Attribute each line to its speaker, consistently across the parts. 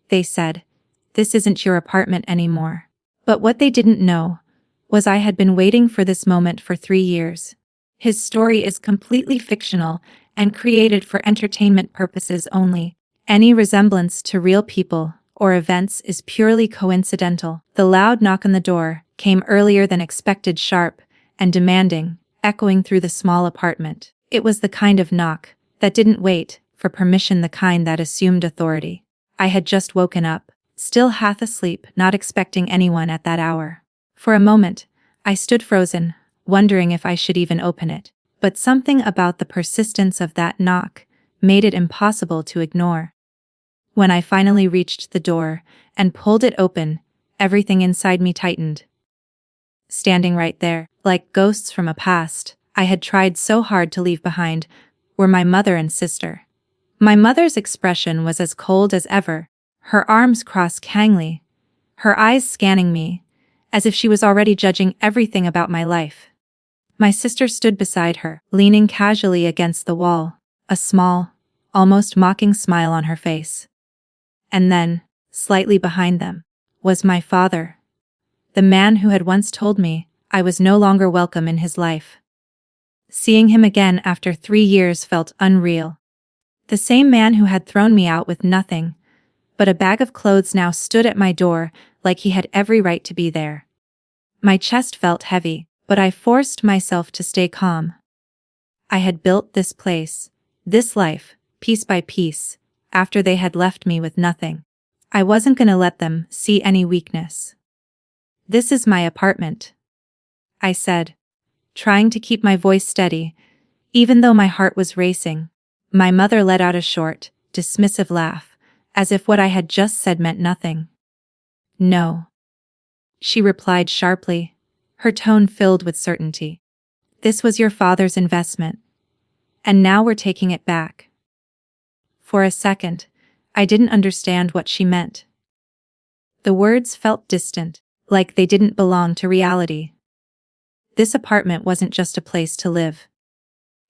Speaker 1: they said. "This isn't your apartment anymore." But what they didn't know was I had been waiting for this moment for 3 years. His story is completely fictional and created for entertainment purposes only. Any resemblance to real people or events is purely coincidental. The loud knock on the door came earlier than expected, sharp and demanding, echoing through the small apartment. It was the kind of knock that didn't wait for permission, the kind that assumed authority. I had just woken up, still half asleep, not expecting anyone at that hour. For a moment, I stood frozen, wondering if I should even open it. But something about the persistence of that knock made it impossible to ignore. When I finally reached the door and pulled it open, everything inside me tightened. Standing right there, like ghosts from a past I had tried so hard to leave behind, were my mother and sister. My mother's expression was as cold as ever, her arms crossed calmly, her eyes scanning me, as if she was already judging everything about my life. My sister stood beside her, leaning casually against the wall, a small, almost mocking smile on her face. And then, slightly behind them, was my father, the man who had once told me I was no longer welcome in his life. Seeing him again after 3 years felt unreal. The same man who had thrown me out with nothing but a bag of clothes now stood at my door like he had every right to be there. My chest felt heavy, but I forced myself to stay calm. I had built this place, this life, piece by piece, after they had left me with nothing. I wasn't gonna let them see any weakness. "This is my apartment," I said, trying to keep my voice steady, even though my heart was racing. My mother let out a short, dismissive laugh, as if what I had just said meant nothing. "No," she replied sharply, her tone filled with certainty. "This was your father's investment, and now we're taking it back." For a second, I didn't understand what she meant. The words felt distant, like they didn't belong to reality. This apartment wasn't just a place to live.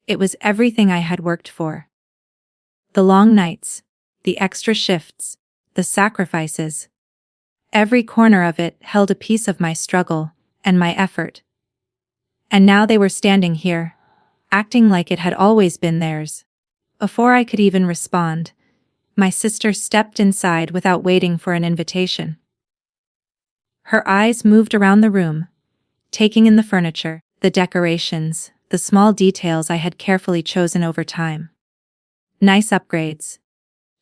Speaker 1: It was everything I had worked for. The long nights, the extra shifts, the sacrifices. Every corner of it held a piece of my struggle and my effort. And now they were standing here, acting like it had always been theirs. Before I could even respond, my sister stepped inside without waiting for an invitation. Her eyes moved around the room, taking in the furniture, the decorations, the small details I had carefully chosen over time. "Nice upgrades,"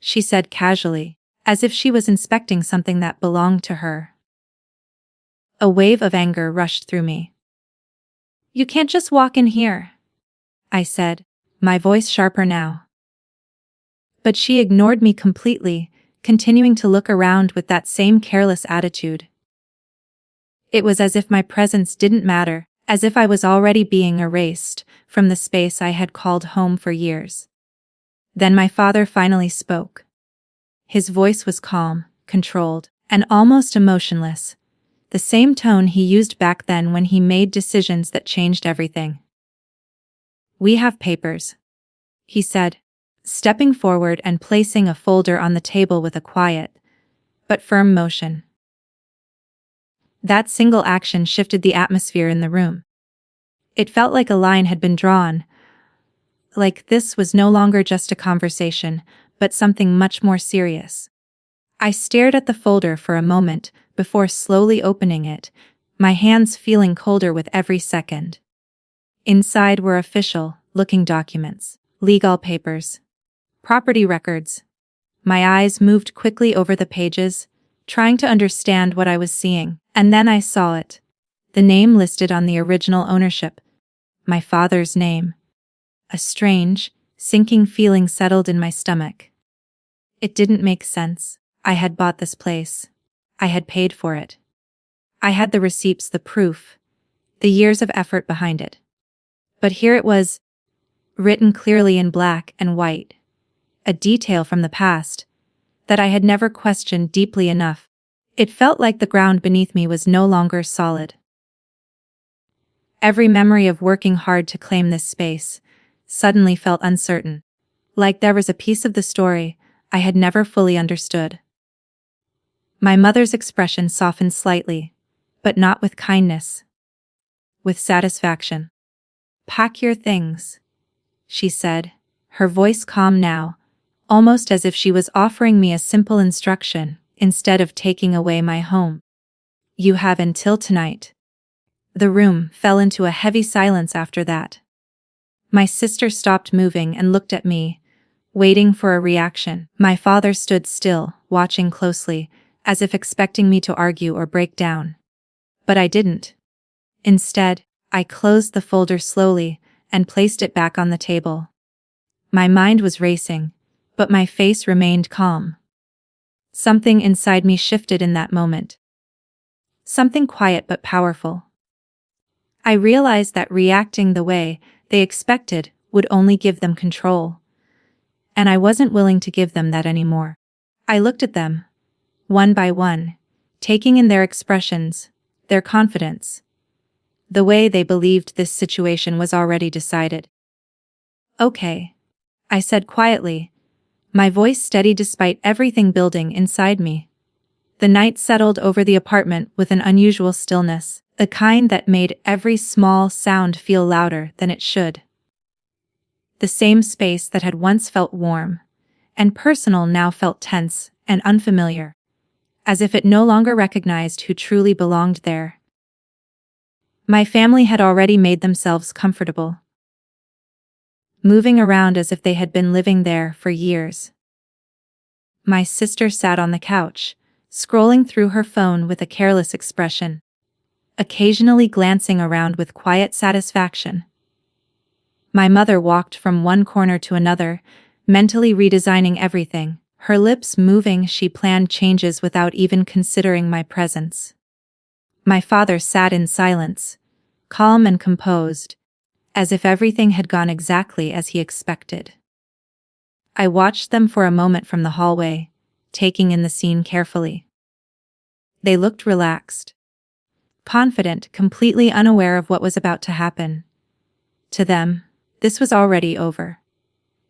Speaker 1: she said casually, as if she was inspecting something that belonged to her. A wave of anger rushed through me. "You can't just walk in here," I said, my voice sharper now. But she ignored me completely, continuing to look around with that same careless attitude. It was as if my presence didn't matter, as if I was already being erased from the space I had called home for years. Then my father finally spoke. His voice was calm, controlled, and almost emotionless, the same tone he used back then when he made decisions that changed everything. "We have papers," he said, stepping forward and placing a folder on the table with a quiet but firm motion. That single action shifted the atmosphere in the room. It felt like a line had been drawn, like this was no longer just a conversation, but something much more serious. I stared at the folder for a moment before slowly opening it, my hands feeling colder with every second. Inside were official-looking documents, legal papers, property records. My eyes moved quickly over the pages, trying to understand what I was seeing, and then I saw it. The name listed on the original ownership. My father's name. A strange, sinking feeling settled in my stomach. It didn't make sense. I had bought this place. I had paid for it. I had the receipts, the proof, the years of effort behind it. But here it was, written clearly in black and white, a detail from the past that I had never questioned deeply enough. It felt like the ground beneath me was no longer solid. Every memory of working hard to claim this space suddenly felt uncertain, like there was a piece of the story I had never fully understood. My mother's expression softened slightly, but not with kindness. With satisfaction. "Pack your things," she said, her voice calm now, almost as if she was offering me a simple instruction instead of taking away my home. "You have until tonight." The room fell into a heavy silence after that. My sister stopped moving and looked at me, waiting for a reaction. My father stood still, watching closely, as if expecting me to argue or break down. But I didn't. Instead, I closed the folder slowly and placed it back on the table. My mind was racing, but my face remained calm. Something inside me shifted in that moment. Something quiet but powerful. I realized that reacting the way they expected would only give them control. And I wasn't willing to give them that anymore. I looked at them, one by one, taking in their expressions, their confidence, the way they believed this situation was already decided. "Okay," I said quietly, my voice steady despite everything building inside me. The night settled over the apartment with an unusual stillness, the kind that made every small sound feel louder than it should. The same space that had once felt warm and personal now felt tense and unfamiliar, as if it no longer recognized who truly belonged there. My family had already made themselves comfortable, moving around as if they had been living there for years. My sister sat on the couch, scrolling through her phone with a careless expression, occasionally glancing around with quiet satisfaction. My mother walked from one corner to another, mentally redesigning everything, her lips moving. She planned changes without even considering my presence. My father sat in silence, calm and composed, as if everything had gone exactly as he expected. I watched them for a moment from the hallway, taking in the scene carefully. They looked relaxed, confident, completely unaware of what was about to happen. To them, this was already over.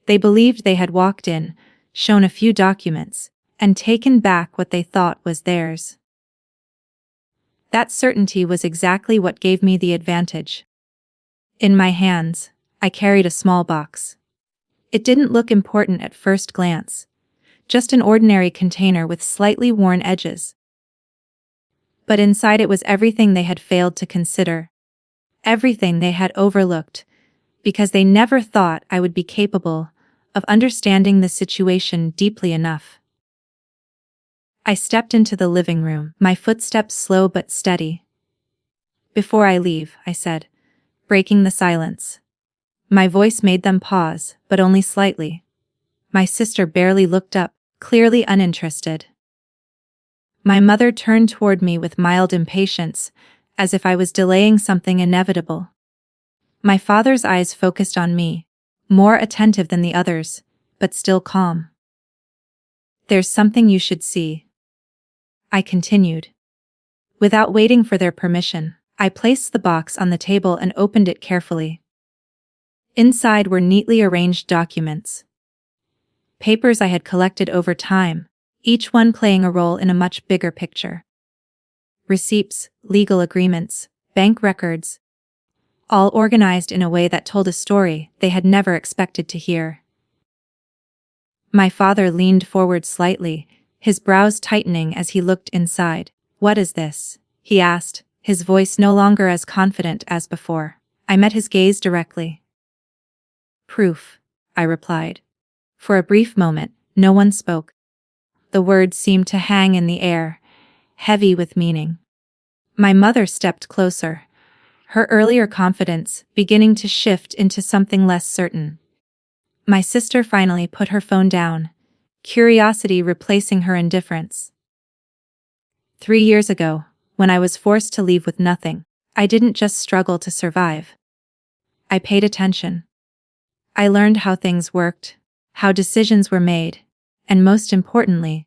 Speaker 1: They believed they had walked in, shown a few documents, and taken back what they thought was theirs. That certainty was exactly what gave me the advantage. In my hands, I carried a small box. It didn't look important at first glance, just an ordinary container with slightly worn edges. But inside it was everything they had failed to consider, everything they had overlooked, because they never thought I would be capable of understanding the situation deeply enough. I stepped into the living room, my footsteps slow but steady. "Before I leave," I said, breaking the silence. My voice made them pause, but only slightly. My sister barely looked up, clearly uninterested. My mother turned toward me with mild impatience, as if I was delaying something inevitable. My father's eyes focused on me, more attentive than the others, but still calm. "There's something you should see," I continued. Without waiting for their permission, I placed the box on the table and opened it carefully. Inside were neatly arranged documents. Papers I had collected over time, each one playing a role in a much bigger picture. Receipts, legal agreements, bank records, all organized in a way that told a story they had never expected to hear. My father leaned forward slightly, his brows tightening as he looked inside. "What is this?" he asked, his voice no longer as confident as before. I met his gaze directly. "Proof," I replied. For a brief moment, no one spoke. The words seemed to hang in the air, heavy with meaning. My mother stepped closer, her earlier confidence beginning to shift into something less certain. My sister finally put her phone down, curiosity replacing her indifference. 3 years ago, when I was forced to leave with nothing, I didn't just struggle to survive. I paid attention. I learned how things worked, how decisions were made, and most importantly,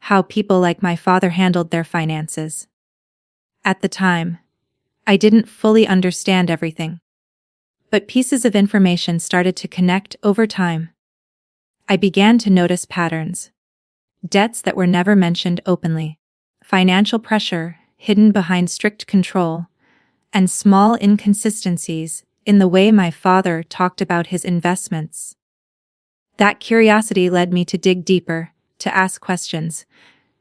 Speaker 1: how people like my father handled their finances. At the time, I didn't fully understand everything. But pieces of information started to connect over time. I began to notice patterns. Debts that were never mentioned openly. financial pressure hidden behind strict control, and small inconsistencies in the way my father talked about his investments. That curiosity led me to dig deeper, to ask questions,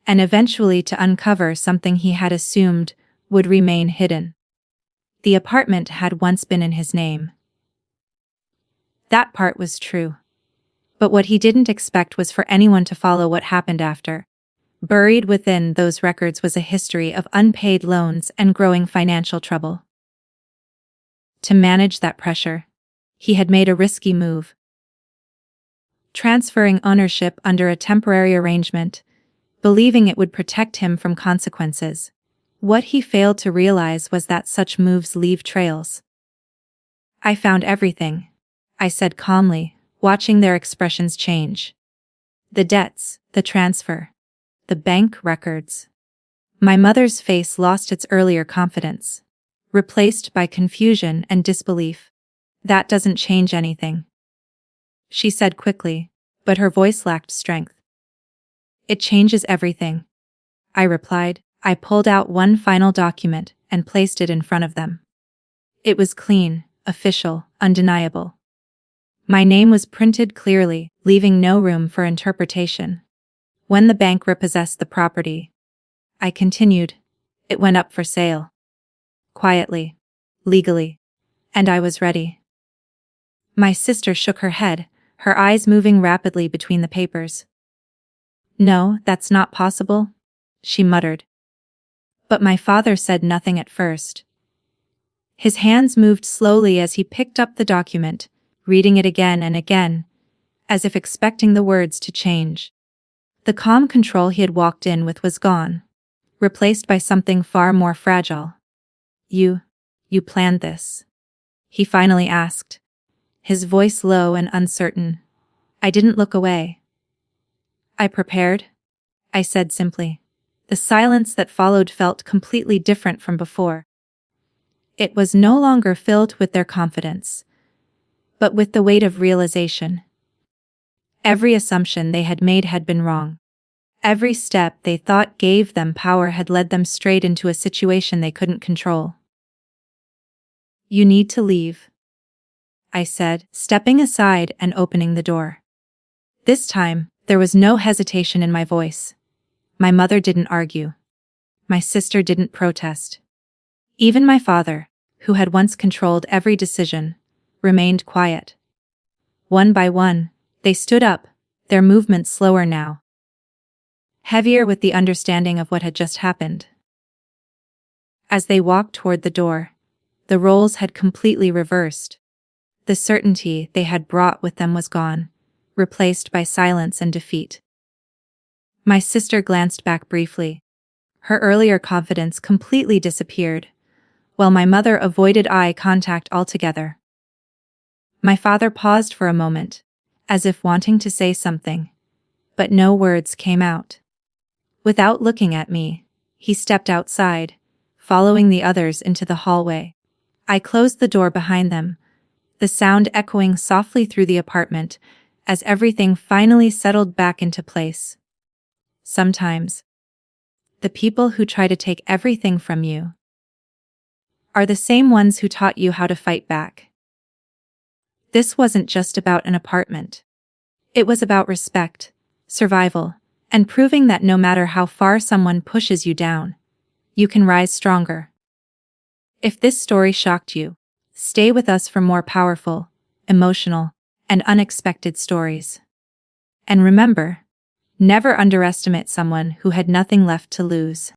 Speaker 1: and eventually to uncover something he had assumed would remain hidden. The apartment had once been in his name. That part was true. But what he didn't expect was for anyone to follow what happened after. Buried within those records was a history of unpaid loans and growing financial trouble. To manage that pressure, he had made a risky move. Transferring ownership under a temporary arrangement, believing it would protect him from consequences. What he failed to realize was that such moves leave trails. "I found everything," I said calmly, watching their expressions change. "The debts, the transfer, the bank records." My mother's face lost its earlier confidence, replaced by confusion and disbelief. "That doesn't change anything," she said quickly, but her voice lacked strength. "It changes everything," I replied. I pulled out one final document and placed it in front of them. It was clean, official, undeniable. My name was printed clearly, leaving no room for interpretation. When the bank repossessed the property, I continued, it went up for sale. Quietly, legally, and I was ready. My sister shook her head, her eyes moving rapidly between the papers. "No, that's not possible," she muttered. But my father said nothing at first. His hands moved slowly as he picked up the document, reading it again and again, as if expecting the words to change. The calm control he had walked in with was gone, replaced by something far more fragile. You planned this?" he finally asked, his voice low and uncertain. I didn't look away. "I prepared," I said simply. The silence that followed felt completely different from before. It was no longer filled with their confidence, but with the weight of realization. Every assumption they had made had been wrong. Every step they thought gave them power had led them straight into a situation they couldn't control. "You need to leave," I said, stepping aside and opening the door. This time, there was no hesitation in my voice. My mother didn't argue. My sister didn't protest. Even my father, who had once controlled every decision, remained quiet. One by one, they stood up, their movements slower now, heavier with the understanding of what had just happened. As they walked toward the door, the roles had completely reversed. The certainty they had brought with them was gone, replaced by silence and defeat. My sister glanced back briefly. Her earlier confidence completely disappeared, while my mother avoided eye contact altogether. My father paused for a moment, as if wanting to say something, but no words came out. Without looking at me, he stepped outside, following the others into the hallway. I closed the door behind them, the sound echoing softly through the apartment as everything finally settled back into place. Sometimes, the people who try to take everything from you are the same ones who taught you how to fight back. This wasn't just about an apartment. It was about respect, survival, and proving that no matter how far someone pushes you down, you can rise stronger. If this story shocked you, stay with us for more powerful, emotional, and unexpected stories. And remember, never underestimate someone who had nothing left to lose.